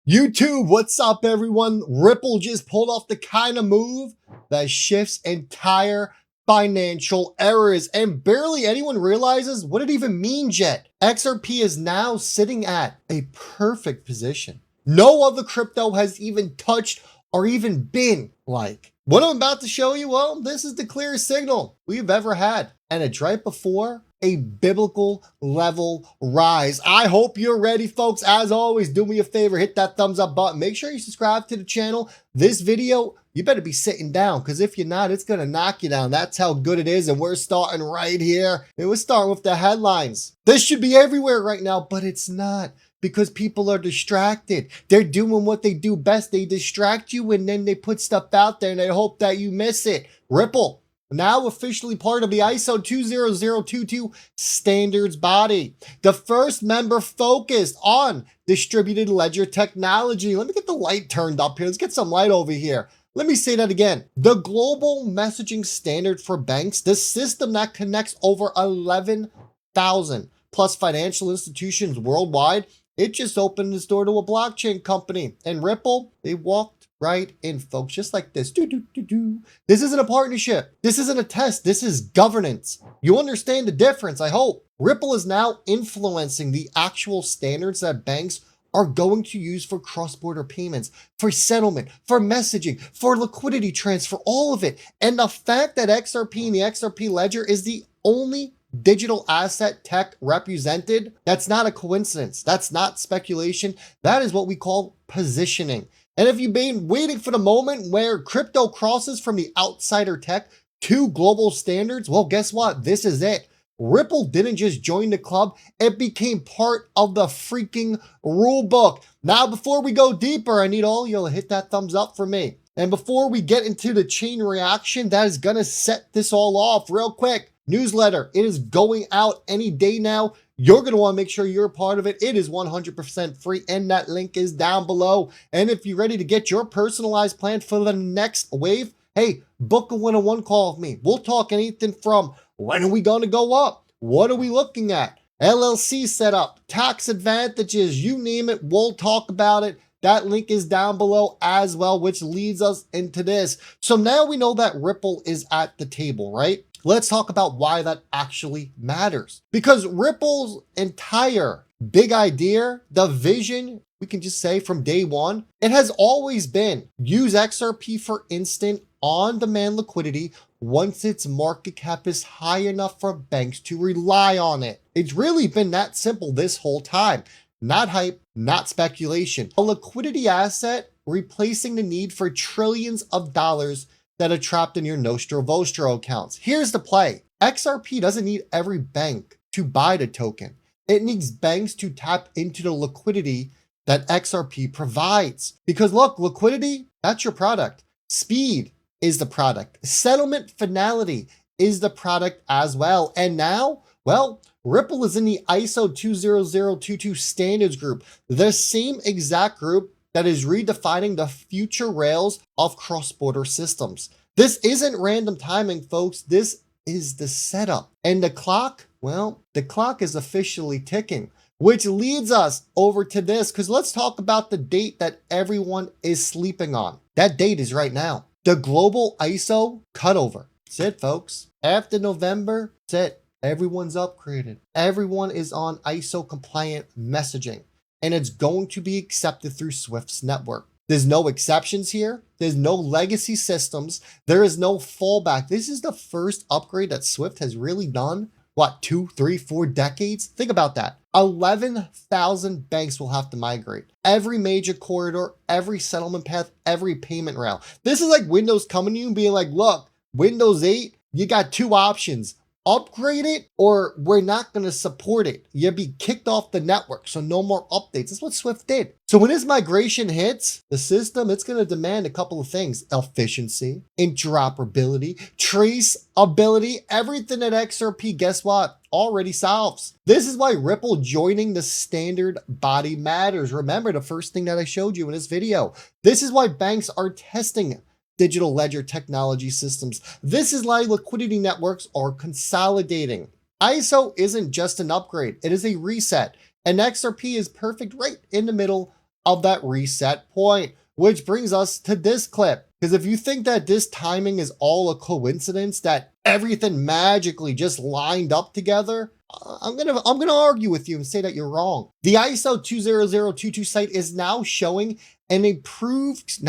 YouTube, what's up everyone? Ripple just pulled off the kind of move that shifts entire financial errors and barely anyone realizes what it even means yet. XRP is now sitting at a perfect position. No other crypto has even touched or even been like. What I'm about to show you, well, this is the clearest signal we've ever had. And it's right before a biblical level rise. I hope you're ready, folks. As always, do me a favor, hit that thumbs up button. Make sure you subscribe to the channel. This video, you better be sitting down, because if you're not, it's going to knock you down. That's how good it is. And we're starting right here. And we're starting with the headlines. This should be everywhere right now, but it's not, because people are distracted. They're doing what they do best. They distract you and then they put stuff out there and they hope that you miss it. Ripple, now officially part of the ISO 20022 standards body. The first member focused on distributed ledger technology. Let me get the light turned up here. Let's get some light over here. Let me say that again. The global messaging standard for banks, the system that connects over 11,000 plus financial institutions worldwide, it just opened its door to a blockchain company. And Ripple, they walked right in, folks, just like this. This isn't a partnership. This isn't a test. This is governance. You understand the difference, I hope. Ripple is now influencing the actual standards that banks are going to use for cross-border payments, for settlement, for messaging, for liquidity transfer, all of it. And the fact that XRP and the XRP ledger is the only digital asset tech represented, that's not a coincidence. That's not speculation. That is what we call positioning. And if you've been waiting for the moment where crypto crosses from the outsider tech to global standards, well, guess what? This is it. Ripple didn't just join the club, it became part of the freaking rule book. Now, before we go deeper, I need all you to hit that thumbs up for me. And before we get into the chain reaction that is gonna set this all off real quick, newsletter, it is going out any day now. You're going to want to make sure you're a part of it. It is 100% free, and that link is down below. And if you're ready to get your personalized plan for the next wave, hey, book a one-on-one call with me. We'll talk anything from when are we going to go up? What are we looking at? LLC setup, tax advantages, you name it, we'll talk about it. That link is down below as well, which leads us into this. So now we know that Ripple is at the table, right? Let's talk about why that actually matters. Because Ripple's entire big idea, the vision, we can just say from day one, it has always been use XRP for instant on-demand liquidity once its market cap is high enough for banks to rely on it. It's really been that simple this whole time. Not hype, not speculation. A liquidity asset replacing the need for trillions of dollars that are trapped in your Nostro Vostro accounts. Here's the play. XRP doesn't need every bank to buy the token. It needs banks to tap into the liquidity that XRP provides. Because look, liquidity, that's your product. Speed is the product. Settlement finality is the product as well. And now, well, Ripple is in the ISO 20022 standards group, the same exact group that is redefining the future rails of cross-border systems. This isn't random timing, folks. This is the setup. And the clock, well, the clock is officially ticking, which leads us over to this, because let's talk about the date that everyone is sleeping on. That date is right now. The global ISO cutover. That's it, folks. After November, that's it. Everyone's upgraded. Everyone is on ISO compliant messaging, and it's going to be accepted through Swift's network. There's no exceptions here. There's no legacy systems. There is no fallback. This is the first upgrade that Swift has really done. What, 2, 3, 4 decades? Think about that. 11,000 banks will have to migrate. Every major corridor, every settlement path, every payment rail. This is like Windows coming to you and being like, look, Windows 8, you got two options. Upgrade it, or we're not going to support it. You'll be kicked off the network, so no more updates. That's what Swift did. So when this migration hits the system, it's going to demand a couple of things: efficiency, interoperability, traceability, everything that XRP, guess what, already solves. This is why Ripple joining the standard body matters. Remember the first thing that I showed you in this video. This is why banks are testing digital ledger technology systems. This is why liquidity networks are consolidating. ISO isn't just an upgrade, it is a reset. And XRP is perfect right in the middle of that reset point, which brings us to this clip. Because if you think that this timing is all a coincidence, that everything magically just lined up together, I'm gonna argue with you and say that you're wrong. The ISO 20022 site is now showing an approved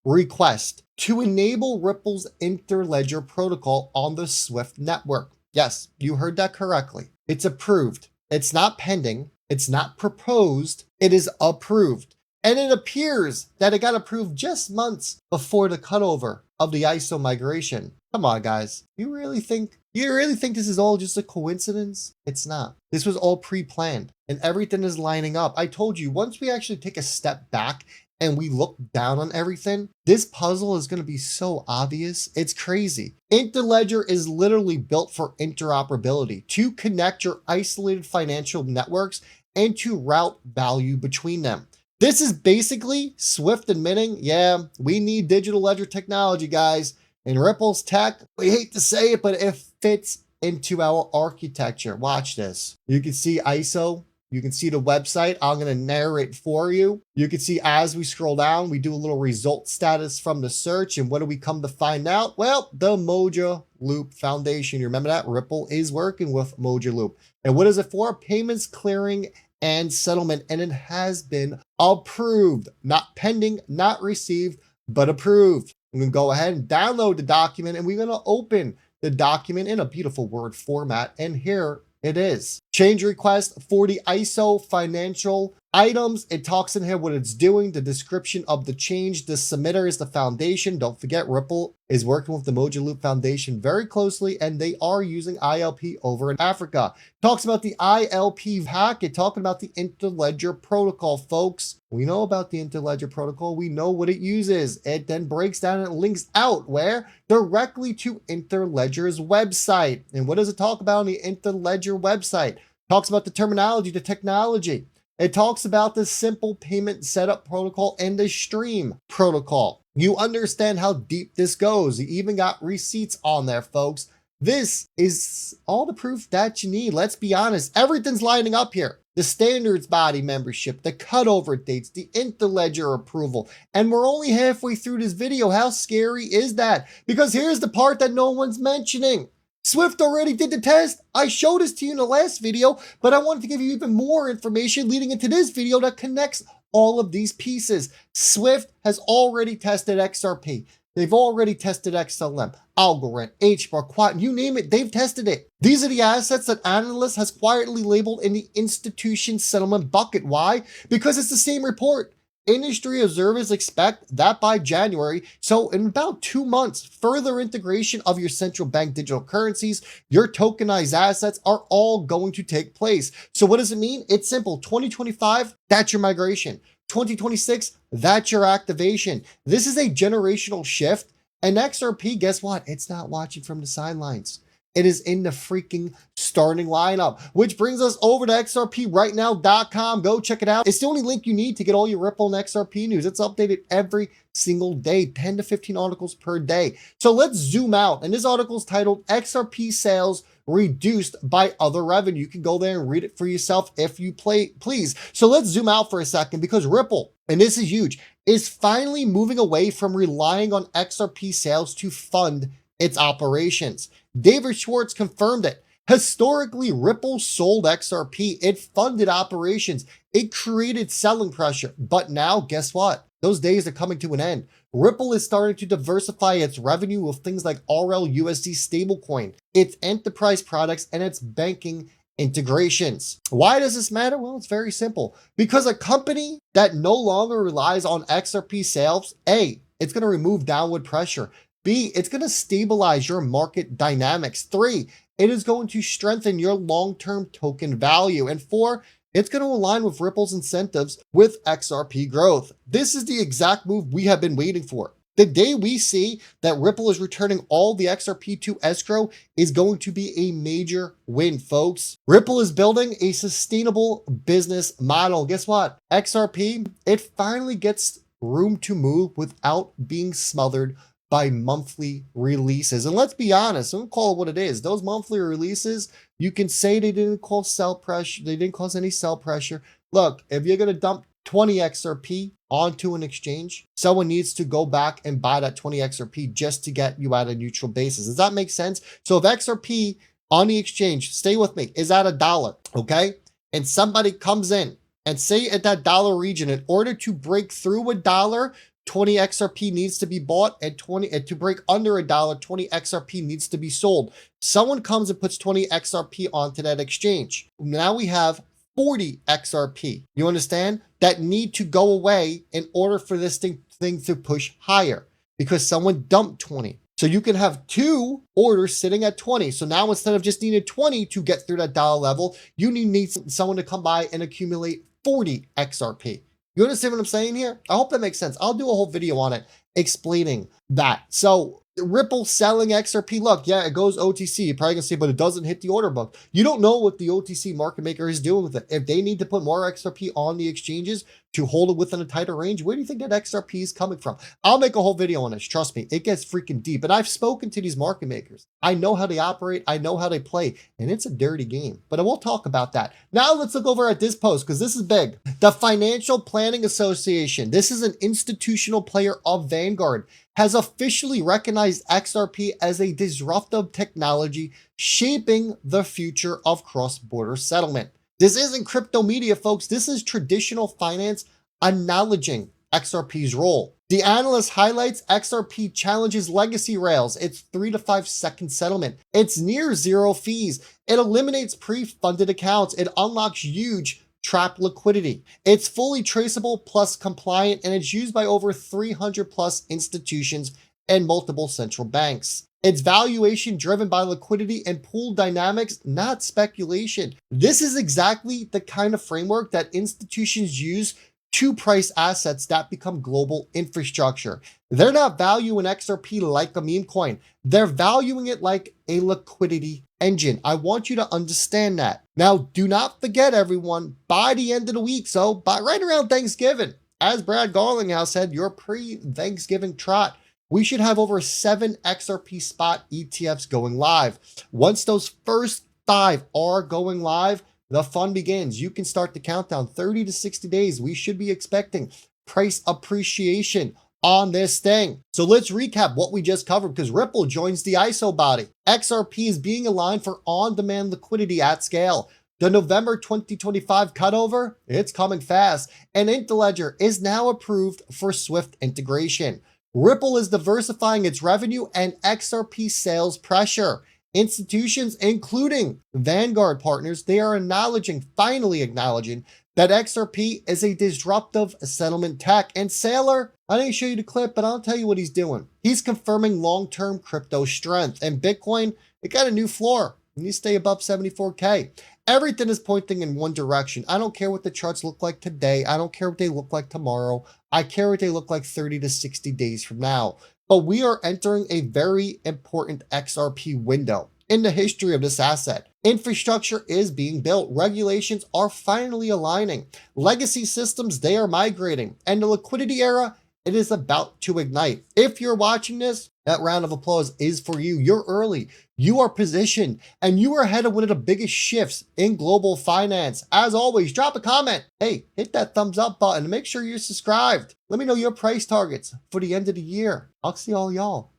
request to enable Ripple's Interledger protocol on the SWIFT network. Yes, you heard that correctly. It's approved. It's not pending. It's not proposed. It is approved. And it appears that it got approved just months before the cutover of the ISO migration. Come on, guys. You really think this is all just a coincidence? It's not. This was all pre-planned and everything is lining up. I told you, once we actually take a step back and we look down on everything, this puzzle is going to be so obvious. It's crazy. Interledger is literally built for interoperability, to connect your isolated financial networks and to route value between them. This is basically Swift admitting, yeah, we need digital ledger technology, guys. In Ripple's tech, we hate to say it, but it fits into our architecture. Watch this. You can see ISO. You can see the website. I'm going to narrate for you. You can see as we scroll down, we do a little result status from the search. And what do we come to find out? Well, the Moja Loop Foundation. You remember that? Ripple is working with Moja Loop. And what is it for? Payments, clearing, and settlement. And it has been approved. Not pending, not received, but approved. I'm going to go ahead and download the document, and we're going to open the document in a beautiful Word format. And here it is. Change request for the ISO financial items. It talks in here what it's doing, the description of the change. The submitter is the foundation. Don't forget, Ripple is working with the Moja Loop Foundation very closely, and they are using ILP over in Africa. Talks about the ILP packet, talking about the Interledger protocol, folks. We know about the Interledger protocol. We know what it uses. It then breaks down and links out where? Directly to Interledger's website. And what does it talk about on the Interledger website? Talks about the terminology, the technology. It talks about the simple payment setup protocol and the stream protocol. You understand how deep this goes. You even got receipts on there, folks. This is all the proof that you need. Let's be honest. Everything's lining up here. The standards body membership, the cutover dates, the Interledger approval. And we're only halfway through this video. How scary is that? Because here's the part that no one's mentioning. Swift already did the test. I showed this to you in the last video, but I wanted to give you even more information leading into this video that connects all of these pieces. Swift has already tested XRP. They've already tested XLM, Algorand, HBAR, Quant, you name it, they've tested it. These are the assets that analysts has quietly labeled in the institution settlement bucket. Why? Because it's the same report. Industry observers expect that by January, so in about 2 months, further integration of your central bank digital currencies, your tokenized assets are all going to take place. So what does it mean? It's simple. 2025, that's your migration. 2026, that's your activation. This is a generational shift. And XRP, guess what? It's not watching from the sidelines. It is in the freaking starting lineup, which brings us over to XRPrightnow.com. Go check it out. It's the only link you need to get all your Ripple and XRP news. It's updated every single day, 10 to 15 articles per day. So let's zoom out. And this article is titled XRP Sales Reduced by Other Revenue. You can go there and read it for yourself if you please. So let's zoom out for a second, because Ripple, and this is huge, is finally moving away from relying on XRP sales to fund its operations. David Schwartz confirmed it. Historically, Ripple sold XRP. It funded operations. It created selling pressure. But now, guess what? Those days are coming to an end. Ripple is starting to diversify its revenue with things like RLUSD stablecoin, its enterprise products, and its banking integrations. Why does this matter? Well, it's very simple. Because a company that no longer relies on XRP sales, A, it's going to remove downward pressure. B, it's going to stabilize your market dynamics. 3, it is going to strengthen your long-term token value. And 4, it's going to align with Ripple's incentives with XRP growth. This is the exact move we have been waiting for. The day we see that Ripple is returning all the XRP to escrow is going to be a major win, folks. Ripple is building a sustainable business model. Guess what? XRP, it finally gets room to move without being smothered by monthly releases. And let's be honest, I'm gonna call it what it is. Those monthly releases, you can say they didn't cause sell pressure, they didn't cause any sell pressure, Look, if you're going to dump 20 XRP onto an exchange, someone needs to go back and buy that 20 XRP just to get you at a neutral basis. Does that make sense? So if XRP on the exchange, stay with me, is at $1, okay? And somebody comes in and say at that dollar region, in order to break through $1, 20 XRP needs to be bought, and to break under $1, 20 XRP needs to be sold. Someone comes and puts 20 XRP onto that exchange. Now we have 40 XRP. You understand? That need to go away in order for this thing to push higher because someone dumped 20. So you can have two orders sitting at 20. So now instead of just needing 20 to get through that dollar level, you need someone to come by and accumulate 40 XRP. You understand what I'm saying here? I hope that makes sense. I'll do a whole video on it explaining that. So Ripple selling XRP, look, yeah, it goes OTC. You're probably gonna say, but it doesn't hit the order book. You don't know what the OTC market maker is doing with it. If they need to put more XRP on the exchanges to hold it within a tighter range, where do you think that XRP is coming from? I'll make a whole video on this. Trust me, it gets freaking deep. And I've spoken to these market makers. I know how they operate. I know how they play, and it's a dirty game. But I will talk about that. Now let's look over at this post because this is big. The Financial Planning Association. This is an institutional player of Vanguard, has officially recognized XRP as a disruptive technology shaping the future of cross-border settlement. This isn't crypto media, folks. This is traditional finance acknowledging XRP's role. The analyst highlights XRP challenges legacy rails. It's 3 to 5 second settlement. It's near zero fees. It eliminates pre-funded accounts. It unlocks huge trap liquidity. It's fully traceable plus compliant, and it's used by over 300 plus institutions and multiple central banks. It's valuation driven by liquidity and pool dynamics, not speculation. This is exactly the kind of framework that institutions use to price assets that become global infrastructure. They're not valuing XRP like a meme coin. They're valuing it like a liquidity engine. I want you to understand that. Now, do not forget, everyone, by the end of the week, so by right around Thanksgiving, as Brad Garlinghouse said, your pre-Thanksgiving trot, we should have over 7 XRP spot ETFs going live. Once those first 5 are going live, the fun begins. You can start the countdown. 30 to 60 days. We should be expecting price appreciation on this thing. So let's recap what we just covered because Ripple joins the ISO body. XRP is being aligned for on-demand liquidity at scale. The November 2025 cutover, it's coming fast. And Interledger is now approved for swift integration. Ripple is diversifying its revenue and XRP sales pressure. Institutions, including Vanguard partners, they are finally acknowledging that XRP is a disruptive settlement tech. And Saylor, I didn't show you the clip, but I'll tell you what he's doing. He's confirming long-term crypto strength. And Bitcoin, it got a new floor. It needs to stay above 74K. Everything is pointing in one direction. I don't care what the charts look like today. I don't care what they look like tomorrow. I care what they look like 30 to 60 days from now. But we are entering a very important XRP window in the history of this asset. Infrastructure is being built. Regulations are finally aligning. Legacy systems, they are migrating. And the liquidity era, it is about to ignite. If you're watching this, that round of applause is for you. You're early. You are positioned, and you are ahead of one of the biggest shifts in global finance. As always, drop a comment. Hey, hit that thumbs up button and make sure you're subscribed. Let me know your price targets for the end of the year. I'll see all y'all